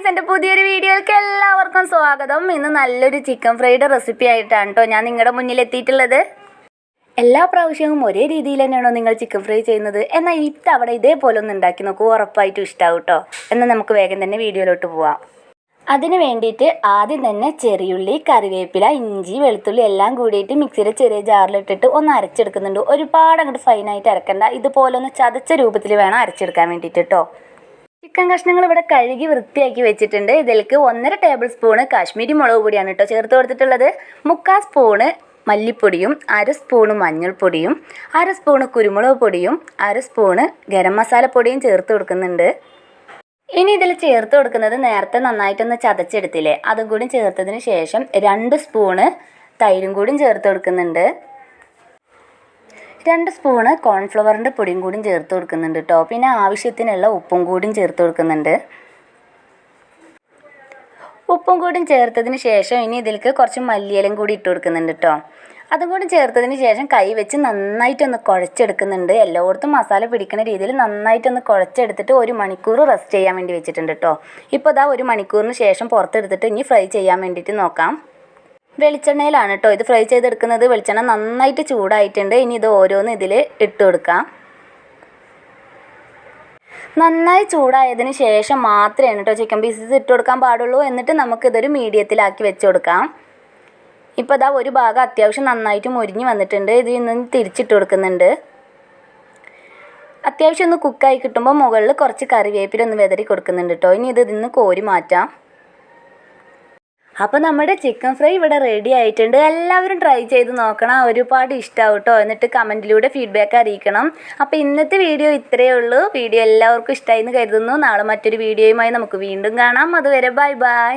എൻ്റെ പുതിയൊരു വീഡിയോയിലേക്ക് എല്ലാവർക്കും സ്വാഗതം. ഇന്ന് നല്ലൊരു ചിക്കൻ ഫ്രൈഡ് റെസിപ്പി ആയിട്ടാണ് കേട്ടോ ഞാൻ നിങ്ങളുടെ മുന്നിൽ എത്തിയിട്ടുള്ളത്. എല്ലാ പ്രാവശ്യവും ഒരേ രീതിയിൽ തന്നെയാണോ നിങ്ങൾ ചിക്കൻ ഫ്രൈ ചെയ്യുന്നത്? എന്നാൽ ഇത്തവണ ഇതേപോലെ ഒന്ന് ഉണ്ടാക്കി നോക്കൂ, ഉറപ്പായിട്ടും ഇഷ്ടമാവും കേട്ടോ. എന്നാൽ നമുക്ക് വേഗം തന്നെ വീഡിയോയിലോട്ട് പോവാം. അതിന് വേണ്ടിയിട്ട് ആദ്യം തന്നെ ചെറിയുള്ളി, കറിവേപ്പില, ഇഞ്ചി, വെളുത്തുള്ളി എല്ലാം കൂടിയിട്ട് മിക്സിയുടെ ചെറിയ ജാറിലിട്ടിട്ട് ഒന്ന് അരച്ചെടുക്കുന്നുണ്ട്. ഒരുപാട് അങ്ങോട്ട് ഫൈനായിട്ട് അരക്കണ്ട, ഇതുപോലെ ഒന്ന് ചതച്ച രൂപത്തിൽ വേണം അരച്ചെടുക്കാൻ വേണ്ടിയിട്ട് കേട്ടോ. ചിക്കൻ കഷ്ണങ്ങൾ ഇവിടെ കഴുകി വൃത്തിയാക്കി വെച്ചിട്ടുണ്ട്. ഇതിലേക്ക് 1.5 ടേബിൾ സ്പൂണ് കാശ്മീരി മുളക് പൊടിയാണ് കേട്ടോ ചേർത്ത് കൊടുത്തിട്ടുള്ളത്. 3/4 സ്പൂണ് മല്ലിപ്പൊടിയും, 1/2 സ്പൂണ് മഞ്ഞൾപ്പൊടിയും, 1/2 സ്പൂണ് കുരുമുളക് പൊടിയും, 1/2 സ്പൂണ് ഗരം മസാലപ്പൊടിയും ചേർത്ത് കൊടുക്കുന്നുണ്ട്. ഇനി ഇതിൽ ചേർത്ത് കൊടുക്കുന്നത് നേരത്തെ നന്നായിട്ടൊന്ന് ചതച്ചെടുത്തില്ലേ, അതും കൂടി ചേർത്തതിന് ശേഷം 2 സ്പൂണ് തൈരും കൂടി ചേർത്ത് കൊടുക്കുന്നുണ്ട്. 2 സ്പൂണ് കോൺഫ്ലവറിൻ്റെ പൊടിയും കൂടി ചേർത്ത് കൊടുക്കുന്നുണ്ട് കേട്ടോ. പിന്നെ ആവശ്യത്തിനുള്ള ഉപ്പും കൂടിയും ചേർത്ത് കൊടുക്കുന്നുണ്ട്. ഉപ്പും കൂടിയും ചേർത്തതിന് ശേഷം ഇനി ഇതിലേക്ക് കുറച്ച് മല്ലിയിലയും കൂടി ഇട്ട് കൊടുക്കുന്നുണ്ട് കേട്ടോ. അതും കൂടി ചേർത്തതിന് ശേഷം കൈ വെച്ച് നന്നായിട്ടൊന്ന് കുഴച്ചെടുക്കുന്നുണ്ട്. എല്ലായിടത്തും മസാല പിടിക്കുന്ന രീതിയിൽ നന്നായിട്ടൊന്ന് കുഴച്ചെടുത്തിട്ട് 1 മണിക്കൂർ റെസ്റ്റ് ചെയ്യാൻ വേണ്ടി വെച്ചിട്ടുണ്ട് കേട്ടോ. ഇപ്പോൾ ഇതാ 1 മണിക്കൂറിന് ശേഷം പുറത്തെടുത്തിട്ട് ഇനി ഫ്രൈ ചെയ്യാൻ വേണ്ടിയിട്ട് നോക്കാം. വെളിച്ചെണ്ണയിലാണ് കേട്ടോ ഇത് ഫ്രൈ ചെയ്തെടുക്കുന്നത്. വെളിച്ചെണ്ണ നന്നായിട്ട് ചൂടായിട്ടുണ്ട്. ഇനി ഇത് ഓരോന്ന് ഇതിൽ ഇട്ട് കൊടുക്കാം. നന്നായി ചൂടായതിന് ശേഷം മാത്രമേ കേട്ടോ ചിക്കൻ പീസസ് ഇട്ട് കൊടുക്കാൻ പാടുള്ളൂ. എന്നിട്ട് നമുക്കിതൊരു മീഡിയത്തിലാക്കി വെച്ച് കൊടുക്കാം. ഇപ്പോൾ ഇതാ ഒരു ഭാഗം അത്യാവശ്യം നന്നായിട്ട് മുരിഞ്ഞ് വന്നിട്ടുണ്ട്. ഇത് ഇന്ന് തിരിച്ചിട്ട് കൊടുക്കുന്നുണ്ട്. അത്യാവശ്യം ഒന്ന് കുക്കായി കിട്ടുമ്പോൾ മുകളിൽ കുറച്ച് കറിവേപ്പില ഒന്ന് വിതറി കൊടുക്കുന്നുണ്ട് കേട്ടോ. ഇനി ഇത് ഇതിന്ന് കോരി മാറ്റാം. അപ്പോൾ നമ്മുടെ ചിക്കൻ ഫ്രൈ ഇവിടെ റെഡി ആയിട്ടുണ്ട്. എല്ലാവരും ട്രൈ ചെയ്ത് നോക്കണം, ഒരുപാട് ഇഷ്ടമാവും കേട്ടോ. എന്നിട്ട് കമൻറ്റിലൂടെ ഫീഡ്ബാക്ക് അറിയിക്കണം. അപ്പോൾ ഇന്നത്തെ വീഡിയോ ഇത്രയേ ഉള്ളൂ. വീഡിയോ എല്ലാവർക്കും ഇഷ്ടമായി എന്ന് കരുതുന്നു. നാളെ മറ്റൊരു വീഡിയോയുമായി നമുക്ക് വീണ്ടും കാണാം. അതുവരെ ബൈ ബൈ.